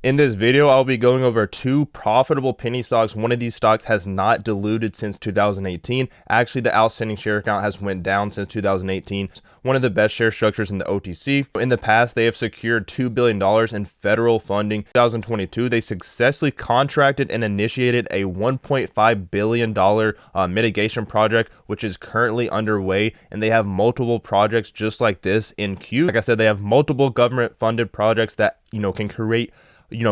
In this video, I'll be going over two profitable penny stocks. One of these stocks has not diluted since 2018. Actually, the outstanding share count has went down since 2018. One of the best share structures in the OTC. In the past, they have secured $2 billion in federal funding. In 2022, they successfully contracted and initiated a $1.5 billion mitigation project, which is currently underway. And they have multiple projects just like this in queue. Like I said, they have multiple government funded projects that, can create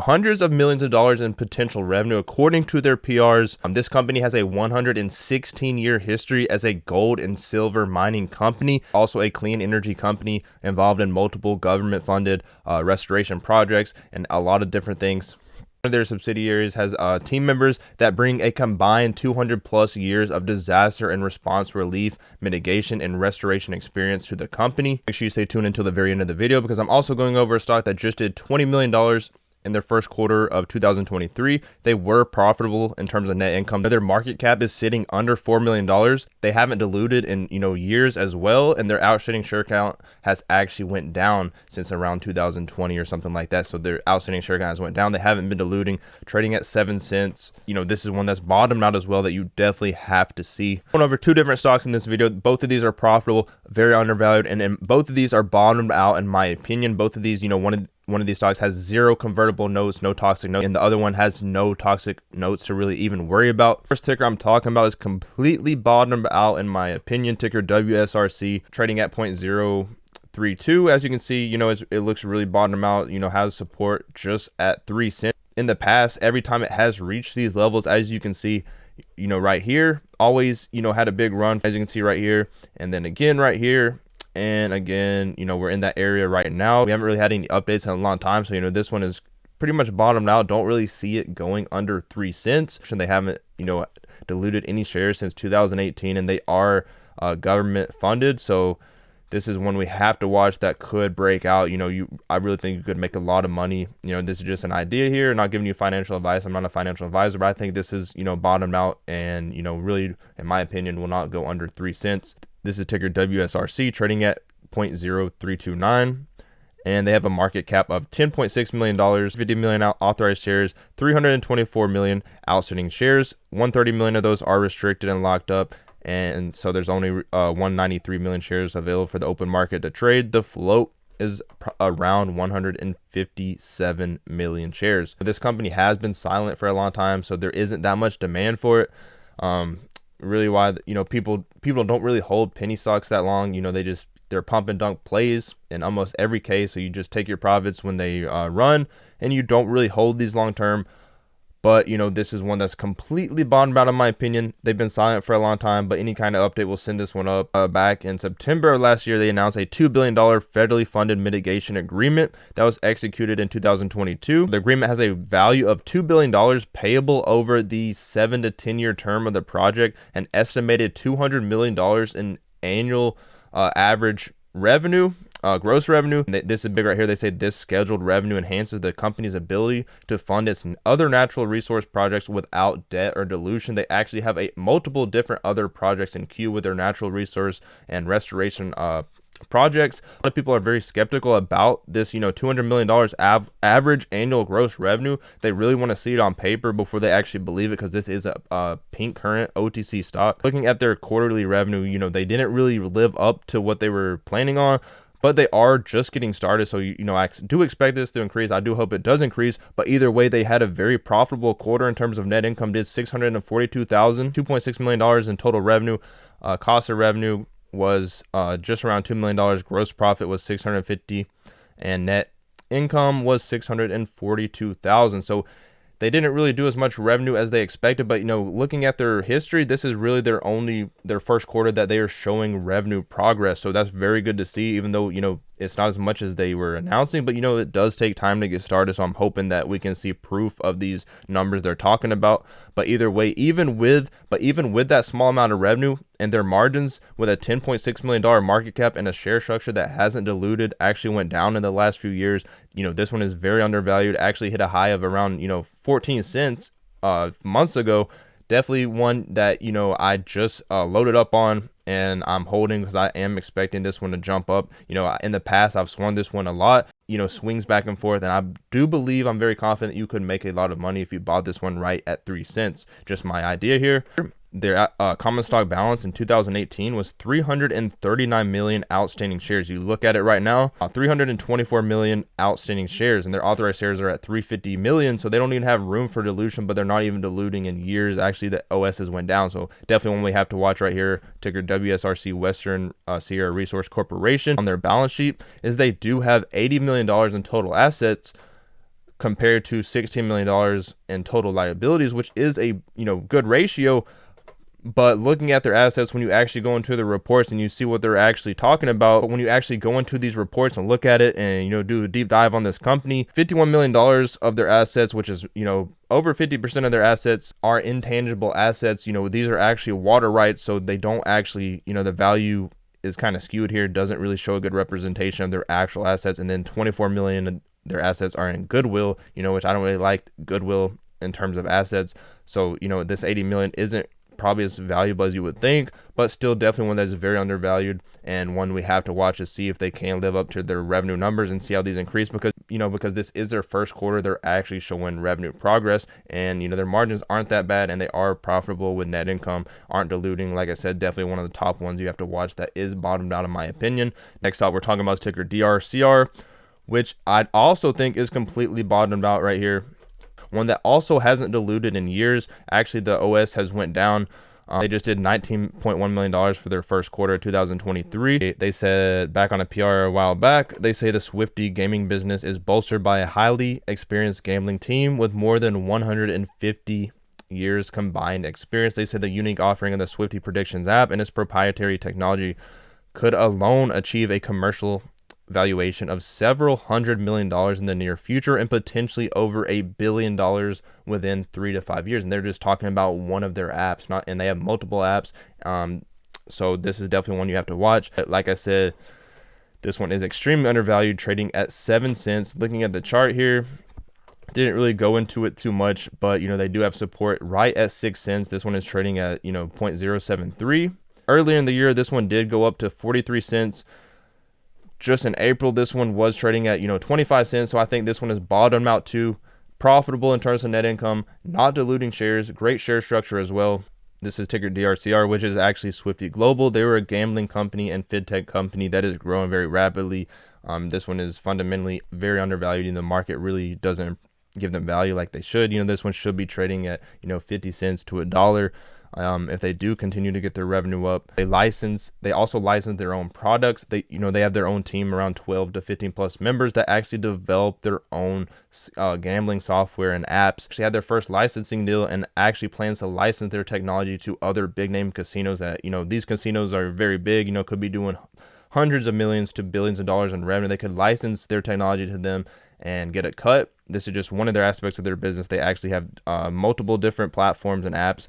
hundreds of millions of dollars in potential revenue according to their PRs. This company has a 116-year history as a gold and silver mining company, also a clean energy company involved in multiple government funded restoration projects and a lot of different things. One of their subsidiaries has team members that bring a combined 200 plus years of disaster and response relief, mitigation, and restoration experience to the company. Make sure you stay tuned until the very end of the video because I'm also going over a stock that just did $20 million in their first quarter of 2023. They were profitable in terms of net income. Their market cap is sitting under $4 million. They haven't diluted in years as well, and their outstanding share count has actually went down since around 2020 or something like that. So their outstanding share count has went down. They haven't been diluting, trading at 7 cents. This is one that's bottomed out as well that you definitely have to see. Going over two different stocks in this video. Both of these are profitable, very undervalued, and both of these are bottomed out in my opinion. Both of these, one of these stocks has zero convertible notes, no toxic notes, and the other one has no toxic notes to really even worry about. First ticker I'm talking about is completely bottomed out in my opinion. Ticker WSRC, trading at 0.032. As you can see, it looks really bottomed out, has support just at 3 cents. In the past, every time it has reached these levels, as you can see, right here, always, had a big run, as you can see right here, and then again right here. And again, we're in that area right now. We haven't really had any updates in a long time. So, this one is pretty much bottomed out. Don't really see it going under 3 cents. And they haven't, diluted any shares since 2018, and they are government funded. So this is one we have to watch that could break out. I really think you could make a lot of money. This is just an idea here, not giving you financial advice. I'm not a financial advisor, but I think this is, bottomed out and, really, in my opinion, will not go under 3 cents. This is ticker WSRC, trading at 0.0329, and they have a market cap of $10.6 million, 50 million authorized shares, 324 million outstanding shares. 130 million of those are restricted and locked up, and so there's only 193 million shares available for the open market to trade. The float is around 157 million shares. This company has been silent for a long time, so there isn't that much demand for it. Really why people don't really hold penny stocks that long. They're pump and dunk plays in almost every case. So you just take your profits when they run, and you don't really hold these long term. But this is one that's completely bottomed out in my opinion. They've been silent for a long time, but any kind of update will send this one up. Back in September of last year, they announced a $2 billion federally funded mitigation agreement that was executed in 2022. The agreement has a value of $2 billion payable over the 7 to 10 year term of the project, an estimated $200 million in annual average revenue. Gross revenue. This is big right here. They say this scheduled revenue enhances the company's ability to fund its other natural resource projects without debt or dilution. They actually have multiple different other projects in queue with their natural resource and restoration projects. A lot of people are very skeptical about this, $200 million average annual gross revenue. They really want to see it on paper before they actually believe it, because this is a pink current OTC stock. Looking at their quarterly revenue, they didn't really live up to what they were planning on, but they are just getting started. So, I do expect this to increase. I do hope it does increase, but either way, they had a very profitable quarter in terms of net income. Did $642,000, $2.6 million in total revenue. Cost of revenue was just around $2 million. Gross profit was $650,000, and net income was $642,000. So they didn't really do as much revenue as they expected, but looking at their history, this is really their first quarter that they are showing revenue progress. So that's very good to see, even though it's not as much as they were announcing, but it does take time to get started. So I'm hoping that we can see proof of these numbers they're talking about. But either way, even with that small amount of revenue and their margins, with a $10.6 million market cap and a share structure that hasn't diluted, actually went down in the last few years. This one is very undervalued. Actually hit a high of around 14 cents months ago. definitely one that, I just loaded up on and I'm holding because I am expecting this one to jump up. In the past, I've swung this one a lot, swings back and forth. And I do believe, I'm very confident you could make a lot of money if you bought this one right at 3 cents. Just my idea here. Their common stock balance in 2018 was 339 million outstanding shares. You look at it right now, 324 million outstanding shares, and their authorized shares are at 350 million. So they don't even have room for dilution, but they're not even diluting in years. Actually, the OSs went down. So definitely one we have to watch right here. Ticker WSRC, Western Sierra Resource Corporation. On their balance sheet is they do have $80 million in total assets, compared to $16 million in total liabilities, which is a good ratio. But looking at their assets, when you actually go into the reports and you see what they're actually talking about, when you actually go into these reports and look at it and do a deep dive on this company, $51 million of their assets, which is over 50% of their assets, are intangible assets. These are actually water rights, so they don't actually, the value is kind of skewed here. It doesn't really show a good representation of their actual assets. And then 24 million of their assets are in goodwill, which I don't really like goodwill in terms of assets. So this 80 million isn't probably as valuable as you would think, but still definitely one that's very undervalued, and one we have to watch to see if they can live up to their revenue numbers and see how these increase, because because this is their first quarter, they're actually showing revenue progress, and their margins aren't that bad, and they are profitable with net income, aren't diluting. Like I said, definitely one of the top ones you have to watch that is bottomed out in my opinion. Next up, we're talking about ticker DRCR, which I also think is completely bottomed out right here. One that also hasn't diluted in years. Actually, the OS has went down. They just did $19.1 million for their first quarter of 2023. They said back on a PR a while back, they say the Swifty gaming business is bolstered by a highly experienced gambling team with more than 150 years combined experience. They said the unique offering of the Swifty Predictions app and its proprietary technology could alone achieve a commercial valuation of several $100 million in the near future, and potentially over $1 billion within 3 to 5 years. And they're just talking about one of their apps, and they have multiple apps. So this is definitely one you have to watch. Like I said, this one is extremely undervalued, trading at 7 cents. Looking at the chart here, didn't really go into it too much, but they do have support right at 6 cents. This one is trading at 0.073. Earlier in the year, this one did go up to 43 cents. Just in April, this one was trading at 25 cents. So I think this one is bottomed out too. Profitable in terms of net income, not diluting shares, great share structure as well. This is ticker DRCR, which is actually Swifty Global. They were a gambling company and fintech company that is growing very rapidly. This one is fundamentally very undervalued, and the market really doesn't give them value like they should. This one should be trading at 50 cents to $1. If they do continue to get their revenue up. They also license their own products. They have their own team, around 12 to 15 plus members, that actually develop their own gambling software and apps. Actually had their first licensing deal, and actually plans to license their technology to other big name casinos that, these casinos are very big, could be doing hundreds of millions to billions of dollars in revenue. They could license their technology to them and get a cut. This is just one of their aspects of their business. They actually have multiple different platforms and apps,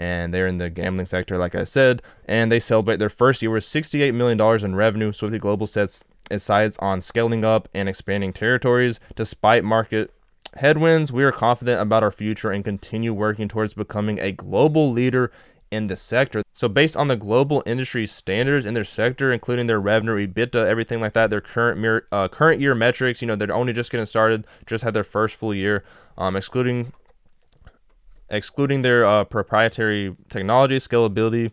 and they're in the gambling sector, like I said, and they celebrate their first year with $68 million in revenue. Swifty Global sets its sights on scaling up and expanding territories. Despite market headwinds, we are confident about our future and continue working towards becoming a global leader in the sector. So based on the global industry standards in their sector, including their revenue, EBITDA, everything like that, their current year metrics, they're only just getting started, just had their first full year, excluding their proprietary technology, scalability,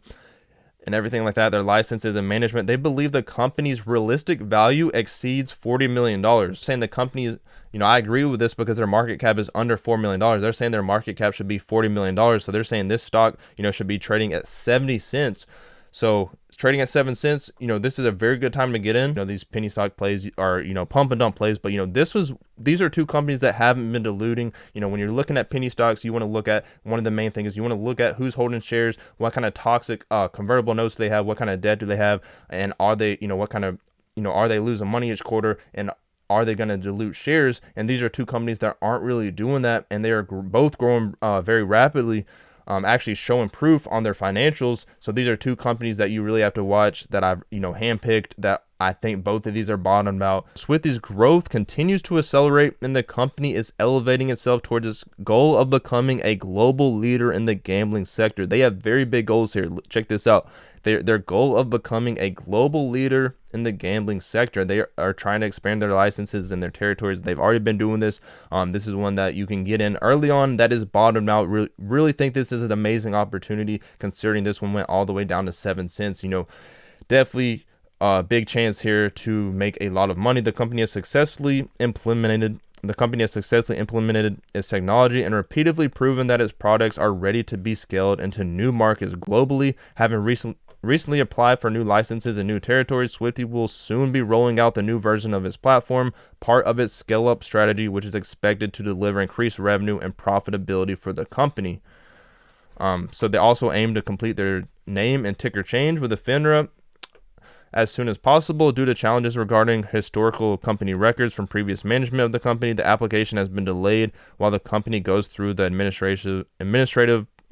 and everything like that, their licenses and management, they believe the company's realistic value exceeds $40 million. Saying the company is, I agree with this because their market cap is under $4 million. They're saying their market cap should be $40 million. So they're saying this stock, should be trading at 70 cents. So it's trading at 7 cents. This is a very good time to get in. These penny stock plays are, pump and dump plays, but these are two companies that haven't been diluting. When you're looking at penny stocks, you want to look at, one of the main things is you want to look at who's holding shares, what kind of toxic convertible notes they have, what kind of debt do they have, and are they, what kind of, are they losing money each quarter, and are they going to dilute shares? And these are two companies that aren't really doing that, and they are both growing very rapidly. Actually showing proof on their financials. So these are two companies that you really have to watch, that I've handpicked, that I think both of these are bottomed out. Swifty's growth continues to accelerate, and the company is elevating itself towards its goal of becoming a global leader in the gambling sector. They have very big goals here. Check this out. Their goal of becoming a global leader in the gambling sector. They are trying to expand their licenses and their territories. They've already been doing this. This is one that you can get in early on. That is bottomed out. Really think this is an amazing opportunity, considering this one went all the way down to 7 cents. Definitely big chance here to make a lot of money. The company has successfully implemented its technology and repeatedly proven that its products are ready to be scaled into new markets globally. Having recently applied for new licenses in new territories, Swifty will soon be rolling out the new version of its platform, part of its scale-up strategy, which is expected to deliver increased revenue and profitability for the company. So they also aim to complete their name and ticker change with the FINRA as soon as possible. Due to challenges regarding historical company records from previous management of the company, the application has been delayed while the company goes through the administrative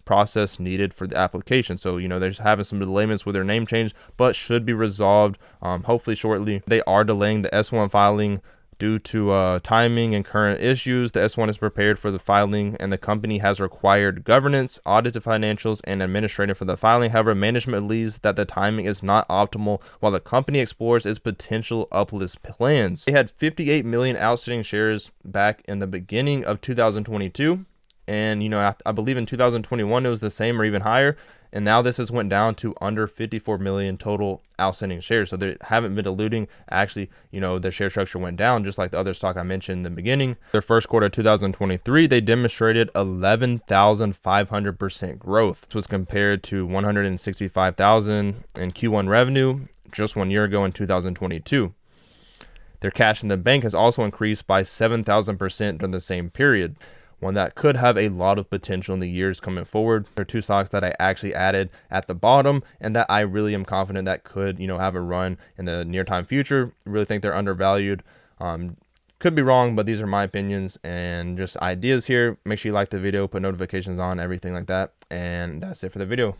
process needed for the application. So they're just having some delayments with their name change, but should be resolved hopefully shortly. They are delaying the S1 filing due to timing and current issues. The S1 is prepared for the filing, and the company has required governance, audited financials, and administrative for the filing. However, management believes that the timing is not optimal while the company explores its potential uplist plans. They had 58 million outstanding shares back in the beginning of 2022. And I believe in 2021 it was the same or even higher, and now this has went down to under 54 million total outstanding shares. So they haven't been diluting. Actually, their share structure went down, just like the other stock I mentioned in the beginning. Their first quarter of 2023, they demonstrated 11,500% growth. This was compared to 165,000 in Q1 revenue just 1 year ago in 2022. Their cash in the bank has also increased by 7,000% during the same period. One that could have a lot of potential in the years coming forward. There are two stocks that I actually added at the bottom and that I really am confident that could, have a run in the near time future. Really think they're undervalued. Could be wrong, but these are my opinions and just ideas here. Make sure you like the video, put notifications on, everything like that. And that's it for the video.